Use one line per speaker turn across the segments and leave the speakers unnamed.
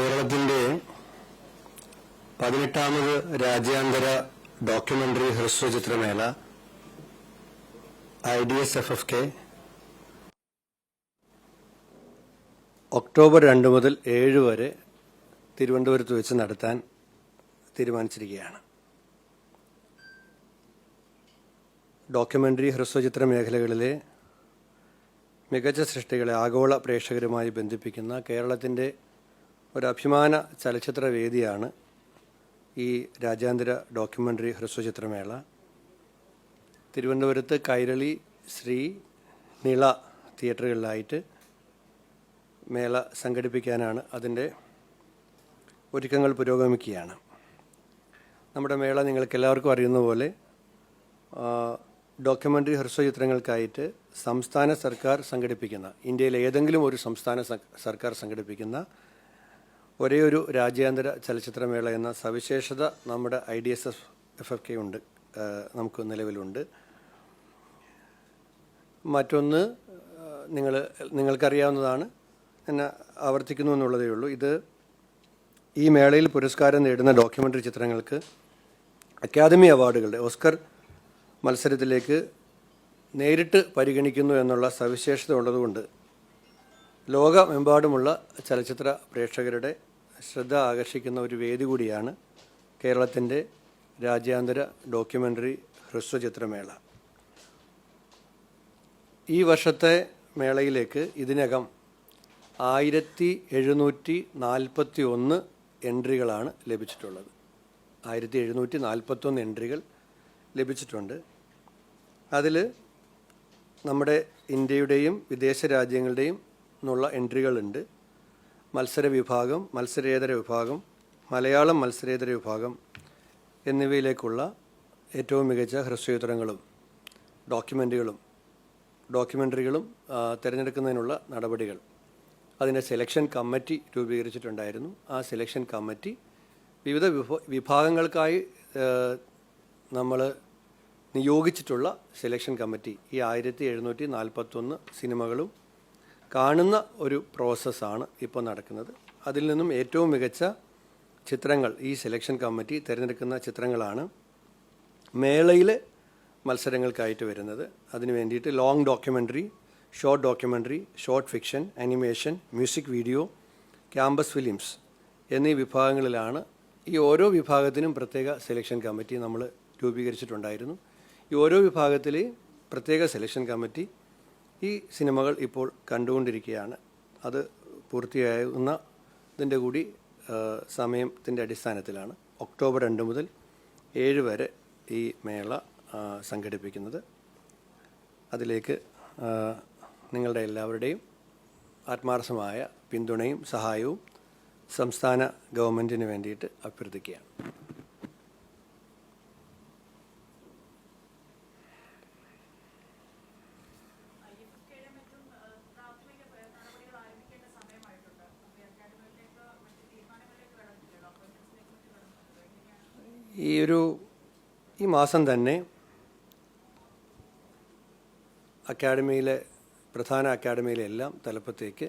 കേരളത്തിന്റെ 18ാമത് രാജ്യാന്തര documentary ഹ്രസ്വചിത്രമേള IDSFFK October 2 മുതൽ 7 വരെ തിരുവനന്തപുരത്ത് വെച്ച് നടത്താൻ തീരുമാനിച്ചിരിക്കുകയാണ്. ഡോക്യുമെന്ററി ഹ്രസ്വചിത്ര മേഖലകളിലെ മികച്ച സൃഷ്ടികളെ ആഗോള പ്രേക്ഷകരുമായി ബന്ധിപ്പിക്കുന്ന കേരളത്തിൻ്റെ ഒരു അഭിമാന ചലച്ചിത്ര വേദിയാണ് ഈ രാജ്യാന്തര ഡോക്യുമെന്ററി ഹ്രസ്വചിത്രമേള. തിരുവനന്തപുരത്ത് കൈരളി, ശ്രീ, നിള തിയേറ്ററുകളിലായിട്ട് മേള സംഘടിപ്പിക്കാനാണ് അതിൻ്റെ ഒരുക്കങ്ങൾ പുരോഗമിക്കുകയാണ്. നമ്മുടെ മേള നിങ്ങൾക്ക് എല്ലാവർക്കും അറിയുന്ന പോലെ ഡോക്യുമെൻ്ററി ഹ്രസ്വചിത്രങ്ങൾക്കായിട്ട് സംസ്ഥാന സർക്കാർ സംഘടിപ്പിക്കുന്ന, ഇന്ത്യയിലെ ഏതെങ്കിലും ഒരു സംസ്ഥാന സർക്കാർ സംഘടിപ്പിക്കുന്ന ഒരേ ഒരു രാജ്യാന്തര ചലച്ചിത്രമേള എന്ന സവിശേഷത നമ്മുടെ IDSFFK ഉണ്ട്, നമുക്ക് നിലവിലുണ്ട്. മറ്റൊന്ന് നിങ്ങൾക്കറിയാവുന്നതാണ്, എന്നെ ആവർത്തിക്കുന്നു എന്നുള്ളതേ ഉള്ളൂ. ഈ മേളയിൽ പുരസ്കാരം നേടുന്ന ഡോക്യുമെൻ്ററി ചിത്രങ്ങൾക്ക് അക്കാദമി അവാർഡുകളുടെ ഓസ്കർ മത്സരത്തിലേക്ക് നേരിട്ട് പരിഗണിക്കുന്നു എന്നുള്ള സവിശേഷത ഉള്ളതുകൊണ്ട് ലോകമെമ്പാടുമുള്ള ചലച്ചിത്ര പ്രേക്ഷകരുടെ ശ്രദ്ധ ആകർഷിക്കുന്ന ഒരു വേദി കൂടിയാണ് കേരളത്തിൻ്റെ രാജ്യാന്തര ഡോക്യുമെൻ്ററി ഹ്രസ്വചിത്രമേള. ഈ വർഷത്തെ മേളയിലേക്ക് ഇതിനകം 1741 എൻട്രികളാണ് ലഭിച്ചിട്ടുള്ളത്. 1741 എൻട്രികൾ ലഭിച്ചിട്ടുണ്ട്. അതിൽ നമ്മുടെ ഇന്ത്യയുടെയും വിദേശ രാജ്യങ്ങളുടെയും എന്നുള്ള എൻട്രികളുണ്ട്. മത്സര വിഭാഗം, മത്സരേതര വിഭാഗം, മലയാളം മത്സരേതര വിഭാഗം എന്നിവയിലേക്കുള്ള ഏറ്റവും മികച്ച ഹ്രസ്വചിത്രങ്ങളും ഡോക്യുമെൻ്ററികളും തിരഞ്ഞെടുക്കുന്നതിനുള്ള നടപടികൾ, അതിൻ്റെ സെലക്ഷൻ കമ്മിറ്റി രൂപീകരിച്ചിട്ടുണ്ടായിരുന്നു. ആ സെലക്ഷൻ കമ്മിറ്റി വിവിധ വിഭാഗങ്ങൾക്കായി നമ്മൾ നിയോഗിച്ചിട്ടുള്ള സെലക്ഷൻ കമ്മിറ്റി ഈ 1741 സിനിമകളും കാണുന്ന ഒരു പ്രോസസ്സാണ് ഇപ്പോൾ നടക്കുന്നത്. അതിൽ നിന്നും ഏറ്റവും മികച്ച ചിത്രങ്ങൾ ഈ സെലക്ഷൻ കമ്മിറ്റി തിരഞ്ഞെടുക്കുന്ന ചിത്രങ്ങളാണ് മേളയിലെ മത്സരങ്ങൾക്കായിട്ട് വരുന്നത്. അതിനു വേണ്ടിയിട്ട് long documentary, short documentary, short fiction, animation, music video, campus films എന്നീ വിഭാഗങ്ങളിലാണ്. ഈ ഓരോ വിഭാഗത്തിനും പ്രത്യേക സെലക്ഷൻ കമ്മിറ്റി നമ്മൾ രൂപീകരിച്ചിട്ടുണ്ടായിരുന്നു. ഈ ഓരോ വിഭാഗത്തിലെയും പ്രത്യേക സെലക്ഷൻ കമ്മിറ്റി ഈ സിനിമകൾ ഇപ്പോൾ കണ്ടുകൊണ്ടിരിക്കുകയാണ്. അത് പൂർത്തിയാകുന്നതിൻ്റെ കൂടി സമയത്തിൻ്റെ അടിസ്ഥാനത്തിലാണ് ഒക്ടോബർ 2 മുതൽ 7 വരെ ഈ മേള സംഘടിപ്പിക്കുന്നത്. അതിലേക്ക് നിങ്ങളുടെ എല്ലാവരുടെയും ആത്മാർത്ഥമായ പിന്തുണയും സഹായവും സംസ്ഥാന ഗവൺമെൻറ്റിന് വേണ്ടിയിട്ട് അഭ്യർത്ഥിക്കുകയാണ്. ഈ മാസം തന്നെ പ്രധാന അക്കാഡമിയിലെ എല്ലാം തലപ്പത്തേക്ക്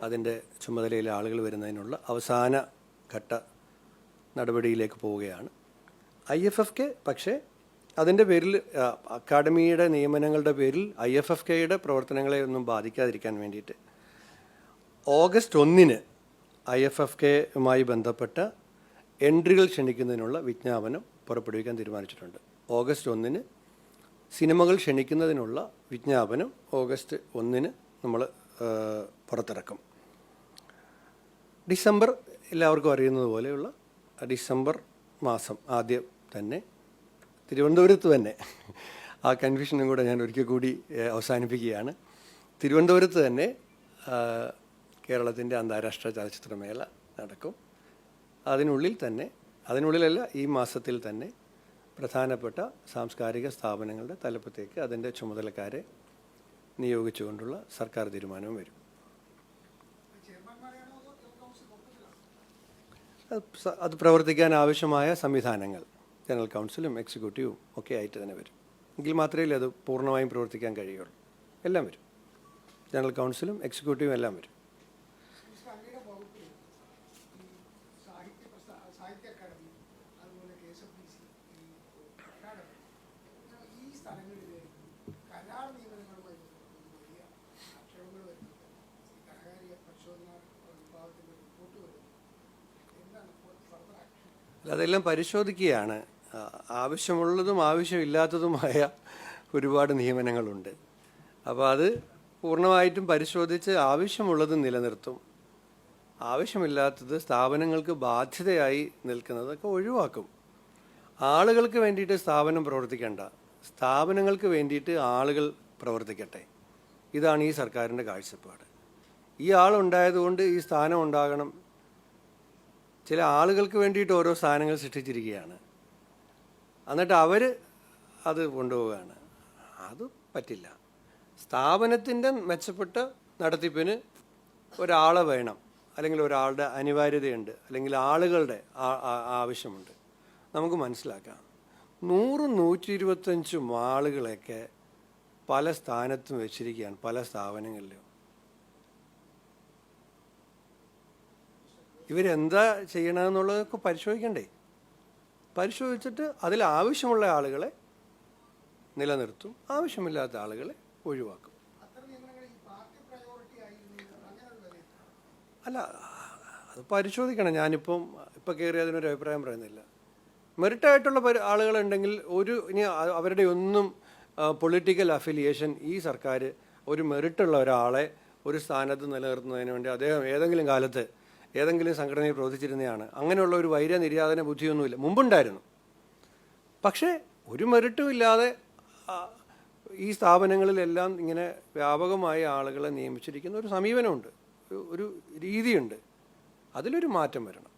അതിൻ്റെ ചുമതലയിലെ ആളുകൾ വരുന്നതിനുള്ള അവസാന ഘട്ട നടപടിയിലേക്ക് പോവുകയാണ്. IFFK പക്ഷേ അതിൻ്റെ പേരിൽ, അക്കാഡമിയുടെ നിയമനങ്ങളുടെ പേരിൽ IFFKയുടെ പ്രവർത്തനങ്ങളെ ഒന്നും ബാധിക്കാതിരിക്കാൻ വേണ്ടിയിട്ട് ഓഗസ്റ്റ് 1 IFFKയുമായി ബന്ധപ്പെട്ട എൻട്രികൾ ക്ഷണിക്കുന്നതിനുള്ള വിജ്ഞാപനം പുറപ്പെടുവിക്കാൻ തീരുമാനിച്ചിട്ടുണ്ട്. ഓഗസ്റ്റ് 1 സിനിമകൾ ക്ഷണിക്കുന്നതിനുള്ള വിജ്ഞാപനം ഓഗസ്റ്റ് 1 നമ്മൾ പുറത്തിറക്കും. ഡിസംബർ, എല്ലാവർക്കും അറിയുന്നത് പോലെയുള്ള ഡിസംബർ മാസം ആദ്യം തന്നെ തിരുവനന്തപുരത്ത് തന്നെ, ആ കൺഫ്യൂഷനും കൂടെ ഞാൻ ഒരിക്കൽ കൂടി അവസാനിപ്പിക്കുകയാണ്, തിരുവനന്തപുരത്ത് തന്നെ കേരളത്തിൻ്റെ അന്താരാഷ്ട്ര ചലച്ചിത്രമേള നടക്കും. അതിനുള്ളിലല്ല, ഈ മാസത്തിൽ തന്നെ പ്രധാനപ്പെട്ട സാംസ്കാരിക സ്ഥാപനങ്ങളുടെ തലപ്പത്തേക്ക് അതിൻ്റെ ചുമതലക്കാരെ നിയോഗിച്ചുകൊണ്ടുള്ള സർക്കാർ തീരുമാനവും വരും. അത് പ്രവർത്തിക്കാൻ ആവശ്യമായ സംവിധാനങ്ങൾ ജനറൽ കൗൺസിലും എക്സിക്യൂട്ടീവും ഒക്കെ ആയിട്ട് തന്നെ വരും. എങ്കിൽ മാത്രമേ അത് പൂർണ്ണമായും പ്രവർത്തിക്കാൻ കഴിയുള്ളൂ. എല്ലാം വരും, ജനറൽ കൗൺസിലും എക്സിക്യൂട്ടീവും എല്ലാം വരും.
സാഹിത്യ അക്കാദമി, അതുപോലെ KSFDC, ഈ അക്കാദമി, ഈ സ്ഥലങ്ങളിലെ കരാർ നിയമനങ്ങളുമായി വലിയ ആക്ഷേപങ്ങൾ വരുന്നുണ്ട്. ഈ ധനകാര്യ പരിശോധന വിഭാഗത്തിൻ്റെ റിപ്പോർട്ട് വരുന്നു. എന്താണ് ഫർദർ ആക്ഷൻ?
അതെല്ലാം പരിശോധിക്കുകയാണ്. ആവശ്യമുള്ളതും ആവശ്യമില്ലാത്തതുമായ ഒരുപാട് നിയമനങ്ങളുണ്ട്. അപ്പോൾ അത് പൂർണ്ണമായിട്ടും പരിശോധിച്ച് ആവശ്യമുള്ളത് നിലനിർത്തും, ആവശ്യമില്ലാത്തത് സ്ഥാപനങ്ങൾക്ക് ബാധ്യതയായി നിൽക്കുന്നതൊക്കെ ഒഴിവാക്കും. ആളുകൾക്ക് വേണ്ടിയിട്ട് സ്ഥാപനം പ്രവർത്തിക്കേണ്ട, സ്ഥാപനങ്ങൾക്ക് വേണ്ടിയിട്ട് ആളുകൾ പ്രവർത്തിക്കട്ടെ. ഇതാണ് ഈ സർക്കാരിൻ്റെ കാഴ്ചപ്പാട്. ഈ ആളുണ്ടായതുകൊണ്ട് ഈ സ്ഥാനം ഉണ്ടാകണം. ചില ആളുകൾക്ക് വേണ്ടിയിട്ട് ഓരോ സ്ഥാനങ്ങൾ സൃഷ്ടിച്ചിരിക്കുകയാണ്, എന്നിട്ട് അവർ അത് കൊണ്ടുപോവുകയാണ്. അത് പറ്റില്ല. സ്ഥാപനത്തിൻ്റെ മെച്ചപ്പെട്ട നടത്തിപ്പിന് ഒരാളെ വേണം, അല്ലെങ്കിൽ ഒരാളുടെ അനിവാര്യതയുണ്ട്, അല്ലെങ്കിൽ ആളുകളുടെ ആവശ്യമുണ്ട്. നമുക്ക് മനസ്സിലാക്കാം, 100-125 ആളുകളെയൊക്കെ പല സ്ഥാനത്തും വെച്ചിരിക്കുകയാണ്, പല സ്ഥാപനങ്ങളിലും. ഇവരെന്താ ചെയ്യണമെന്നുള്ളതൊക്കെ പരിശോധിക്കണ്ടേ? പരിശോധിച്ചിട്ട് അതിൽ ആവശ്യമുള്ള ആളുകളെ നിലനിർത്തും, ആവശ്യമില്ലാത്ത ആളുകളെ ഒഴിവാക്കും. അല്ല, അത് പരിശോധിക്കണം. ഞാനിപ്പം കയറി അതിനൊരു അഭിപ്രായം പറയുന്നില്ല. മെറിറ്റായിട്ടുള്ള ആളുകളുണ്ടെങ്കിൽ ഇനി അവരുടെ ഒന്നും പൊളിറ്റിക്കൽ അഫിലിയേഷൻ ഈ സർക്കാർ ഒരു മെറിറ്റുള്ള ഒരാളെ ഒരു സ്ഥാനത്ത് നിലനിർത്തുന്നതിന് വേണ്ടി അദ്ദേഹം ഏതെങ്കിലും കാലത്ത് ഏതെങ്കിലും സംഘടനയിൽ പ്രവർത്തിച്ചിരുന്നതാണ്. അങ്ങനെയുള്ള ഒരു വൈരനിര്യാതന ബുദ്ധിയൊന്നുമില്ല, മുമ്പുണ്ടായിരുന്നു. പക്ഷേ ഒരു മെറിറ്റും ഇല്ലാതെ ഈ സ്ഥാപനങ്ങളിലെല്ലാം ഇങ്ങനെ വ്യാപകമായ ആളുകളെ നിയമിച്ചിരിക്കുന്ന ഒരു സമീപനമുണ്ട്, ഒരു രീതിയുണ്ട്. അതിലൊരു മാറ്റം വരണം.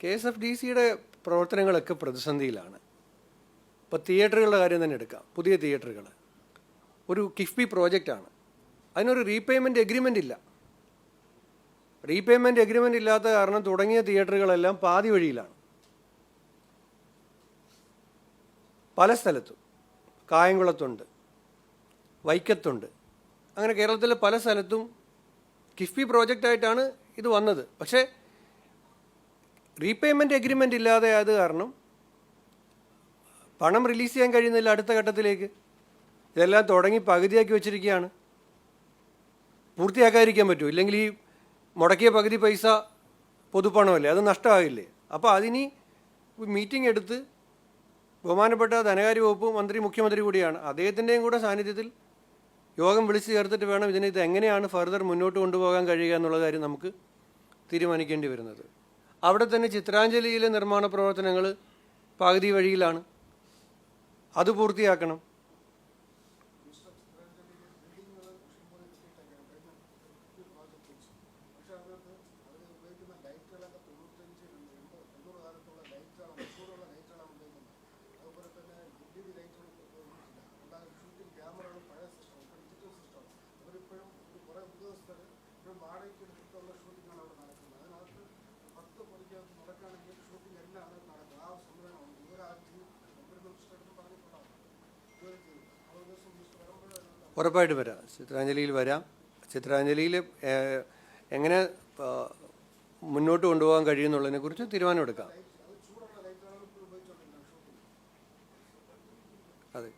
KSFDCയുടെ പ്രവർത്തനങ്ങളൊക്കെ പ്രതിസന്ധിയിലാണ്. ഇപ്പോൾ തിയേറ്ററുകളുടെ കാര്യം തന്നെ എടുക്കാം. പുതിയ തിയേറ്ററുകൾ ഒരു കിഫ്ബി പ്രോജക്റ്റാണ്. അതിനൊരു റീപേയ്മെൻറ്റ് എഗ്രിമെൻ്റ് ഇല്ല. റീപേയ്മെൻറ്റ് എഗ്രിമെൻ്റ് ഇല്ലാത്ത കാരണം തുടങ്ങിയ തിയേറ്ററുകളെല്ലാം പാതി വഴിയിലാണ്. പല സ്ഥലത്തും, കായംകുളത്തുണ്ട്, വൈക്കത്തുണ്ട്, അങ്ങനെ കേരളത്തിലെ പല സ്ഥലത്തും കിഫ്ബി പ്രോജക്റ്റായിട്ടാണ് ഇത് വന്നത്. പക്ഷേ റീപേയ്മെൻറ്റ് എഗ്രിമെൻ്റ് ഇല്ലാതെ ആയത് കാരണം പണം റിലീസ് ചെയ്യാൻ കഴിയുന്നില്ല അടുത്ത ഘട്ടത്തിലേക്ക്. ഇതെല്ലാം തുടങ്ങി പകുതിയാക്കി വെച്ചിരിക്കുകയാണ്. പൂർത്തിയാക്കാതിരിക്കാൻ പറ്റുമോ? ഇല്ലെങ്കിൽ ഈ മുടക്കിയ പകുതി പൈസ പൊതുപ്പണമല്ലേ, അത് നഷ്ടമാകില്ലേ? അപ്പോൾ അതിനി മീറ്റിംഗ് എടുത്ത് ബഹുമാനപ്പെട്ട ധനകാര്യ വകുപ്പ് മന്ത്രി, മുഖ്യമന്ത്രി കൂടിയാണ്, അദ്ദേഹത്തിൻ്റെയും കൂടെ സാന്നിധ്യത്തിൽ യോഗം വിളിച്ചു ചേർത്തിട്ട് വേണം ഇത് എങ്ങനെയാണ് ഫർദർ മുന്നോട്ട് കൊണ്ടുപോകാൻ കഴിയുക എന്നുള്ള കാര്യം നമുക്ക് തീരുമാനിക്കേണ്ടി വരുന്നത്. അവിടെ തന്നെ ചിത്രാഞ്ജലിയിലെ നിർമ്മാണ പ്രവർത്തനങ്ങൾ പകുതി വഴിയിലാണ്, അത് പൂർത്തിയാക്കണം. ഉറപ്പായിട്ട് വരാം, ചിത്രാഞ്ജലിയിൽ വരാം. ചിത്രാഞ്ജലിയിൽ എങ്ങനെ മുന്നോട്ട് കൊണ്ടുപോകാൻ കഴിയുമെന്നുള്ളതിനെക്കുറിച്ച് തീരുമാനമെടുക്കാം. അതെ,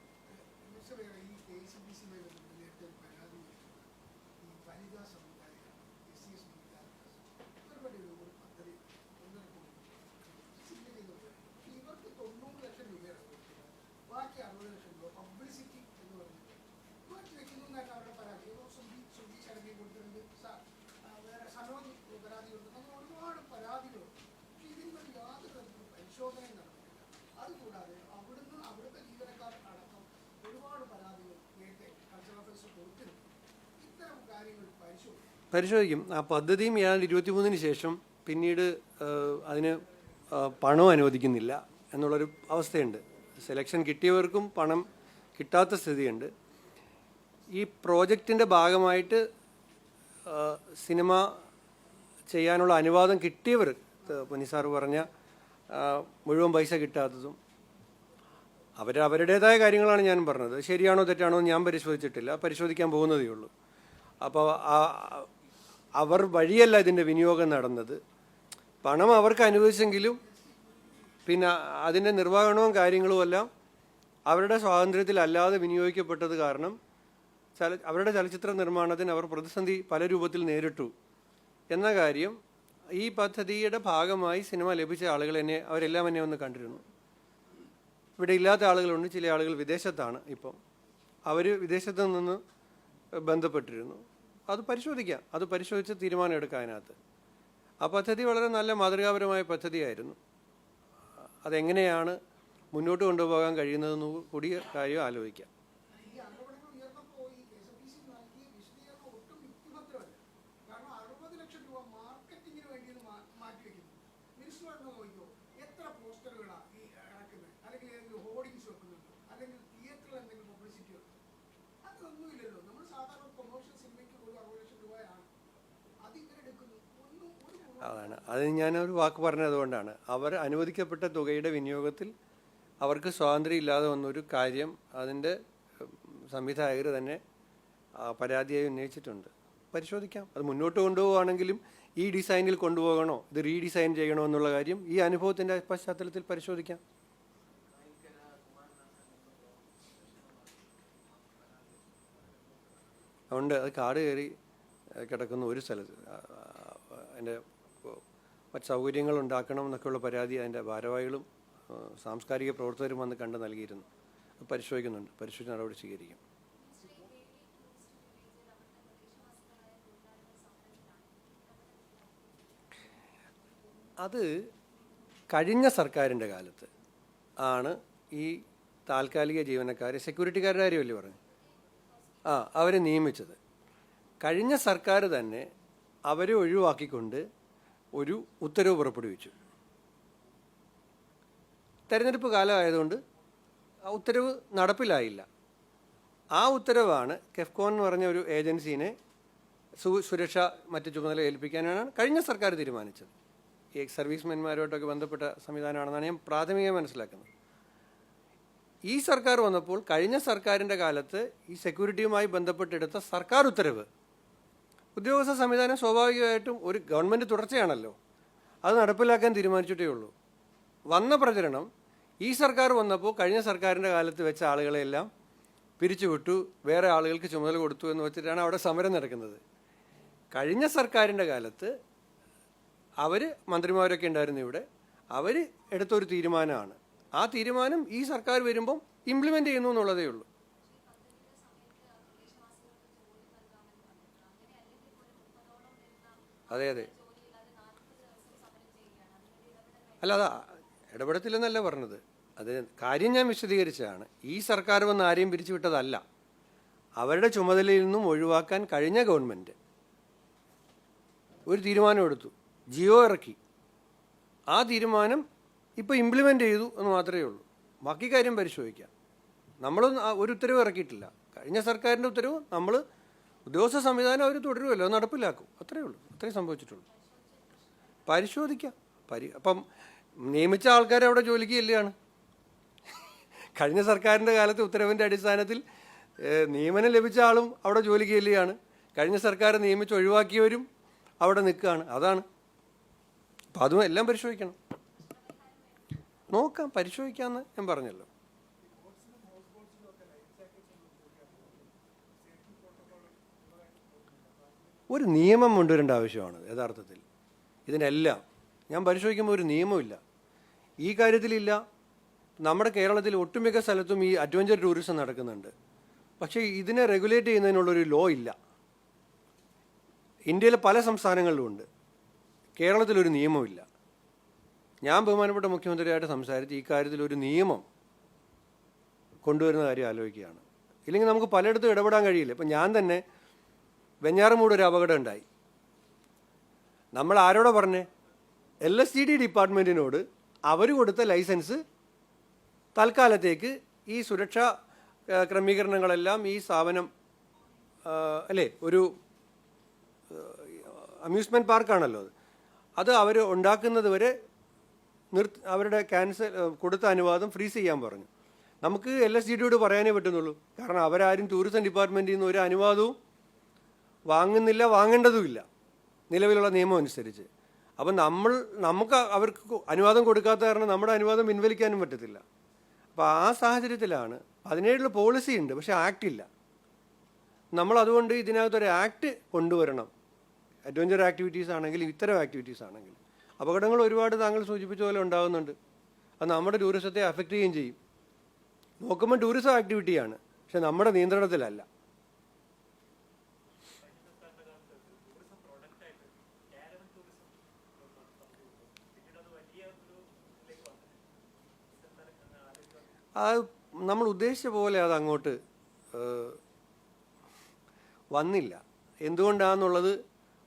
പരിശോധിക്കും. ആ പദ്ധതിയും 23-ന് ശേഷം പിന്നീട് അതിന് പണവും അനുവദിക്കുന്നില്ല എന്നുള്ളൊരു അവസ്ഥയുണ്ട്. സെലക്ഷൻ കിട്ടിയവർക്കും പണം കിട്ടാത്ത സ്ഥിതിയുണ്ട്. ഈ പ്രോജക്റ്റിൻ്റെ ഭാഗമായിട്ട് സിനിമ ചെയ്യാനുള്ള അനുവാദം കിട്ടിയവർ, നിസാർ പറഞ്ഞ മുഴുവൻ പൈസ കിട്ടാത്തതും, അവരുടേതായ കാര്യങ്ങളാണ് ഞാൻ പറഞ്ഞത്. ശരിയാണോ തെറ്റാണോ ഞാൻ പരിശോധിച്ചിട്ടില്ല, പരിശോധിക്കാൻ പോകുന്നതേ ഉള്ളൂ. അപ്പോൾ അവർ വഴിയല്ല ഇതിൻ്റെ വിനിയോഗം നടന്നത്. പണം അവർക്ക് അനുവദിച്ചെങ്കിലും പിന്നെ അതിൻ്റെ നിർവഹണവും കാര്യങ്ങളും എല്ലാം അവരുടെ സ്വാതന്ത്ര്യത്തിൽ അല്ലാതെ വിനിയോഗിക്കപ്പെട്ടത് കാരണം അവരുടെ ചലച്ചിത്ര നിർമ്മാണത്തിന് അവർ പ്രതിസന്ധി പല രൂപത്തിൽ നേരിട്ടു എന്ന കാര്യം ഈ പദ്ധതിയുടെ ഭാഗമായി സിനിമ ലഭിച്ച ആളുകൾ അവരെല്ലാം എന്നെ ഒന്ന് കണ്ടിരുന്നു. ഇവിടെ ഇല്ലാത്ത ആളുകളുണ്ട്, ചില ആളുകൾ വിദേശത്താണ്. ഇപ്പം അവർ വിദേശത്ത് നിന്ന് ബന്ധപ്പെട്ടിരുന്നു. അത് പരിശോധിക്കാം, അത് പരിശോധിച്ച് തീരുമാനം എടുക്കാം അതിനകത്ത്. ആ പദ്ധതി വളരെ നല്ല മാതൃകാപരമായ പദ്ധതിയായിരുന്നു. അതെങ്ങനെയാണ് മുന്നോട്ട് കൊണ്ടുപോകാൻ കഴിയുന്നതെന്ന് കൂടി കാര്യം ആലോചിക്കാം.
ഈ ആരോപണങ്ങൾ ഉയർന്നപ്പോൾ ഈ KSRTC നൽകിയ വിശദീകരണം ഒട്ടും യുക്തിഭദ്രമല്ല. കാരണം 60 ലക്ഷം രൂപ മാർക്കറ്റിങ്ങിന് വേണ്ടി മാറ്റിവെക്കുന്നു. മിനിസ്റ്റർ തന്നെ നോക്കിയോ, എത്ര പോസ്റ്ററുകളാണ് ഈ ഇറക്കുന്നത്, അല്ലെങ്കിൽ ഏതെങ്കിലും ഹോർഡിങ്സ് വെക്കുന്നുണ്ടോ, അല്ലെങ്കിൽ തിയേറ്ററിൽ എന്തെങ്കിലും പബ്ലിസിറ്റി വെക്കുന്നു? അതൊന്നുമില്ലല്ലോ. നമ്മൾ സാധാരണ കൊമേഴ്ഷ്യൽ സിനിമയ്ക്ക് പോലും 60 ലക്ഷം രൂപയാണ് അത് ഇവരെടുക്കുന്നു.
അതാണ് അത് ഞാനൊരു വാക്ക് പറഞ്ഞതുകൊണ്ടാണ്. അവർ അനുവദിക്കപ്പെട്ട തുകയുടെ വിനിയോഗത്തിൽ അവർക്ക് സ്വാതന്ത്ര്യം ഇല്ലാതെ വന്നൊരു കാര്യം അതിൻ്റെ സംവിധായകർ തന്നെ പരാതിയായി ഉന്നയിച്ചിട്ടുണ്ട്. പരിശോധിക്കാം. അത് മുന്നോട്ട് കൊണ്ടുപോവുകയാണെങ്കിലും ഈ ഡിസൈനിൽ കൊണ്ടുപോകണോ, ഇത് റീഡിസൈൻ ചെയ്യണോ എന്നുള്ള കാര്യം ഈ അനുഭവത്തിൻ്റെ പശ്ചാത്തലത്തിൽ പരിശോധിക്കാം. അതുകൊണ്ട് അത് കാട് കയറി കിടക്കുന്ന ഒരു സ്ഥലത്ത് അതിൻ്റെ മറ്റ് സൗകര്യങ്ങൾ ഉണ്ടാക്കണം എന്നൊക്കെയുള്ള പരാതി അതിൻ്റെ ഭാരവാഹികളും സാംസ്കാരിക പ്രവർത്തകരും വന്ന് കണ്ട് നൽകിയിരുന്നു. അത് പരിശോധിക്കുന്നുണ്ട്, പരിശോധിച്ച് നടപടി സ്വീകരിക്കും. അത് കഴിഞ്ഞ സർക്കാരിൻ്റെ കാലത്ത് ആണ് ഈ താൽക്കാലിക ജീവനക്കാരെ, സെക്യൂരിറ്റിക്കാരുടെ കാര്യമല്ലേ പറഞ്ഞു, അവരെ നിയമിച്ചത്. കഴിഞ്ഞ സർക്കാർ തന്നെ അവരെ ഒഴിവാക്കിക്കൊണ്ട് ഒരു ഉത്തരവ് പുറപ്പെടുവിച്ചു. തെരഞ്ഞെടുപ്പ് കാലമായതുകൊണ്ട് ആ ഉത്തരവ് നടപ്പിലായില്ല. ആ ഉത്തരവാണ് കെഫ്കോൺ എന്ന് പറഞ്ഞ ഒരു ഏജൻസീനെ സുരക്ഷ മറ്റ് ചുമതല ഏൽപ്പിക്കാനാണ് കഴിഞ്ഞ സർക്കാർ തീരുമാനിച്ചത്. ഈ സർവീസ്മെന്മാരുമായിട്ടൊക്കെ ബന്ധപ്പെട്ട സംവിധാനമാണെന്നാണ് ഞാൻ പ്രാഥമികമായി മനസ്സിലാക്കുന്നത്. ഈ സർക്കാർ വന്നപ്പോൾ കഴിഞ്ഞ സർക്കാരിൻ്റെ കാലത്ത് ഈ സെക്യൂരിറ്റിയുമായി ബന്ധപ്പെട്ടെടുത്ത സർക്കാർ ഉത്തരവ്, ഉദ്യോഗസ്ഥ സംവിധാനം സ്വാഭാവികമായിട്ടും ഒരു ഗവൺമെൻറ് തുടർച്ചയാണല്ലോ, അത് നടപ്പിലാക്കാൻ തീരുമാനിച്ചിട്ടേ ഉള്ളൂ. വന്ന പ്രചരണം ഈ സർക്കാർ വന്നപ്പോൾ കഴിഞ്ഞ സർക്കാരിൻ്റെ കാലത്ത് വെച്ച ആളുകളെല്ലാം പിരിച്ചുവിട്ടു, വേറെ ആളുകൾക്ക് ചുമതല കൊടുത്തു എന്ന് വെച്ചിട്ടാണ് അവിടെ സമരം നടക്കുന്നത്. കഴിഞ്ഞ സർക്കാരിൻ്റെ കാലത്ത് അവർ മന്ത്രിമാരൊക്കെ ഉണ്ടായിരുന്നു ഇവിടെ, അവർ എടുത്തൊരു തീരുമാനമാണ്. ആ തീരുമാനം ഈ സർക്കാർ വരുമ്പം ഇംപ്ലിമെൻ്റ് ചെയ്യുന്നു എന്നുള്ളതേ ഉള്ളൂ. അതെ അതെ അല്ല, അതാ ഇടപെടത്തില്ലെന്നല്ല പറഞ്ഞത്. അത് കാര്യം ഞാൻ വിശദീകരിച്ചതാണ്. ഈ സർക്കാർ വന്ന് ആരെയും പിരിച്ചുവിട്ടതല്ല. അവരുടെ ചുമതലയിൽ നിന്നും ഒഴിവാക്കാൻ കഴിഞ്ഞ ഗവൺമെൻറ് ഒരു തീരുമാനമെടുത്തു, ജിയോ ഇറക്കി. ആ തീരുമാനം ഇപ്പോൾ ഇംപ്ലിമെൻ്റ് ചെയ്തു എന്ന് മാത്രമേ ഉള്ളൂ. ബാക്കി കാര്യം പരിശോധിക്കാം. നമ്മളൊന്നും ഒരു ഉത്തരവ് ഇറക്കിയിട്ടില്ല. കഴിഞ്ഞ സർക്കാരിൻ്റെ ഉത്തരവ് നമ്മൾ ഉദ്യോഗസ്ഥ സംവിധാനം അവർ തുടരുമല്ലോ, അത് നടപ്പിലാക്കും. അത്രയേ ഉള്ളൂ, അത്രയും സംഭവിച്ചിട്ടുള്ളൂ. പരിശോധിക്കാം. അപ്പം നിയമിച്ച ആൾക്കാർ അവിടെ ജോലിക്ക് ചെല്ലുകയാണ്. കഴിഞ്ഞ സർക്കാരിൻ്റെ കാലത്ത് ഉത്തരവിൻ്റെ അടിസ്ഥാനത്തിൽ നിയമനം ലഭിച്ച ആളും അവിടെ ജോലിക്ക് ചെല്ലുകയാണ്. കഴിഞ്ഞ സർക്കാർ നിയമിച്ച് ഒഴിവാക്കിയവരും അവിടെ നിൽക്കുകയാണ്. അതാണ്. അപ്പം അതും എല്ലാം പരിശോധിക്കണം. നോക്കാം, പരിശോധിക്കാമെന്ന് ഞാൻ പറഞ്ഞല്ലോ. ഒരു നിയമം കൊണ്ടുവരേണ്ട ആവശ്യമാണ് യഥാർത്ഥത്തിൽ. ഇതിനെല്ലാം ഞാൻ പരിശോധിക്കുമ്പോൾ ഒരു നിയമമില്ല, ഈ കാര്യത്തിലില്ല. നമ്മുടെ കേരളത്തിൽ ഒട്ടുമിക്ക സ്ഥലത്തും ഈ അഡ്വഞ്ചർ ടൂറിസം നടക്കുന്നുണ്ട്. പക്ഷേ ഇതിനെ റെഗുലേറ്റ് ചെയ്യുന്നതിനുള്ളൊരു ലോ ഇല്ല. ഇന്ത്യയിലെ പല സംസ്ഥാനങ്ങളിലുമുണ്ട്, കേരളത്തിലൊരു നിയമമില്ല. ഞാൻ ബഹുമാനപ്പെട്ട മുഖ്യമന്ത്രിയായിട്ട് സംസാരിച്ച് ഈ കാര്യത്തിൽ ഒരു നിയമം കൊണ്ടുവരുന്ന കാര്യം ആലോചിക്കുകയാണ്. ഇല്ലെങ്കിൽ നമുക്ക് പലയിടത്തും ഇടപെടാൻ കഴിയില്ല. ഇപ്പം ഞാൻ തന്നെ വെഞ്ഞാറമൂട് ഒരു അപകടം ഉണ്ടായി. നമ്മൾ ആരോടെ പറഞ്ഞേ? LSTD ഡിപ്പാർട്ട്മെൻറ്റിനോട് അവർ കൊടുത്ത ലൈസൻസ് തൽക്കാലത്തേക്ക് ഈ സുരക്ഷാ ക്രമീകരണങ്ങളെല്ലാം ഈ സ്ഥാപനം അല്ലേ, ഒരു അമ്യൂസ്മെൻറ്റ് പാർക്കാണല്ലോ അത് അവർ ഉണ്ടാക്കുന്നത് വരെ അവരുടെ ക്യാൻസൽ കൊടുത്ത അനുവാദം ഫ്രീസ് ചെയ്യാൻ പറഞ്ഞു. നമുക്ക് LSTDയോട് പറയാനേ പറ്റുന്നുള്ളൂ. കാരണം അവരാരും ടൂറിസം ഡിപ്പാർട്ട്മെൻറ്റിൽ നിന്ന് ഒരു അനുവാദവും വാങ്ങുന്നില്ല, വാങ്ങേണ്ടതുമില്ല. നിലവിലുള്ള നിയമം അനുസരിച്ച്. അപ്പം നമുക്ക് അവർക്ക് അനുവാദം കൊടുക്കാത്ത കാരണം നമ്മുടെ അനുവാദം പിൻവലിക്കാനും പറ്റത്തില്ല. അപ്പോൾ ആ സാഹചര്യത്തിലാണ് 17 പോളിസി ഉണ്ട്, പക്ഷേ ആക്ട് ഇല്ല. നമ്മളതുകൊണ്ട് ഇതിനകത്തൊരു ആക്ട് കൊണ്ടുവരണം. അഡ്വഞ്ചർ ആക്ടിവിറ്റീസ് ആണെങ്കിലും ഇത്തരം ആക്ടിവിറ്റീസ് ആണെങ്കിലും അപകടങ്ങൾ ഒരുപാട് താങ്കൾ സൂചിപ്പിച്ച പോലെ ഉണ്ടാകുന്നുണ്ട്. അത് നമ്മുടെ ടൂറിസത്തെ അഫക്റ്റ് ചെയ്യുകയും ചെയ്യും. നോക്കുമ്പോൾ ടൂറിസം ആക്ടിവിറ്റിയാണ്, പക്ഷെ നമ്മുടെ നിയന്ത്രണത്തിലല്ല. അത് നമ്മൾ ഉദ്ദേശിച്ച പോലെ അത് അങ്ങോട്ട് വന്നില്ല. എന്തുകൊണ്ടാണെന്നുള്ളത്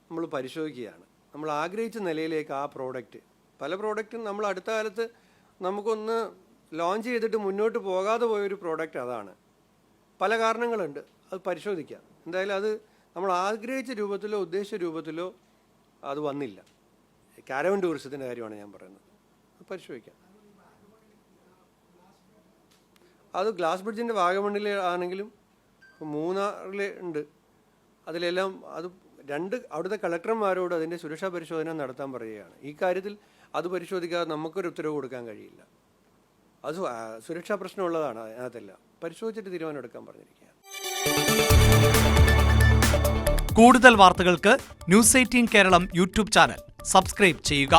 നമ്മൾ പരിശോധിക്കുകയാണ്. നമ്മൾ ആഗ്രഹിച്ച നിലയിലേക്ക് ആ പ്രോഡക്റ്റ്, പല പ്രോഡക്റ്റും നമ്മൾ അടുത്ത കാലത്ത് നമുക്കൊന്ന് ലോഞ്ച് ചെയ്തിട്ട് മുന്നോട്ട് പോകാതെ പോയൊരു പ്രോഡക്റ്റ് അതാണ്. പല കാരണങ്ങളുണ്ട്, അത് പരിശോധിക്കാം. എന്തായാലും അത് നമ്മൾ ആഗ്രഹിച്ച രൂപത്തിലോ ഉദ്ദേശിച്ച രൂപത്തിലോ അത് വന്നില്ല. കാരവൻ ടൂറിസത്തിൻ്റെ കാര്യമാണ് ഞാൻ പറയുന്നത്. അത് പരിശോധിക്കാം. അത് ഗ്ലാസ് ബ്രിഡ്ജിൻ്റെ വാഗമണ്ണിൽ ആണെങ്കിലും മൂന്നാറിൽ ഉണ്ട്. അതിലെല്ലാം അത് അവിടുത്തെ കളക്ടർമാരോട് അതിൻ്റെ സുരക്ഷാ പരിശോധന നടത്താൻ പറയുകയാണ്. ഈ കാര്യത്തിൽ അത് പരിശോധിക്കാതെ നമുക്കൊരു ഉത്തരവ് കൊടുക്കാൻ കഴിയില്ല. അത് സുരക്ഷാ പ്രശ്നമുള്ളതാണ്. അതിനകത്തെല്ലാം പരിശോധിച്ചിട്ട് തീരുമാനം എടുക്കാൻ പറഞ്ഞിരിക്കുകയാണ്.
കൂടുതൽ വാർത്തകൾക്ക് News 18 Keralam YouTube channel subscribe ചെയ്യുക.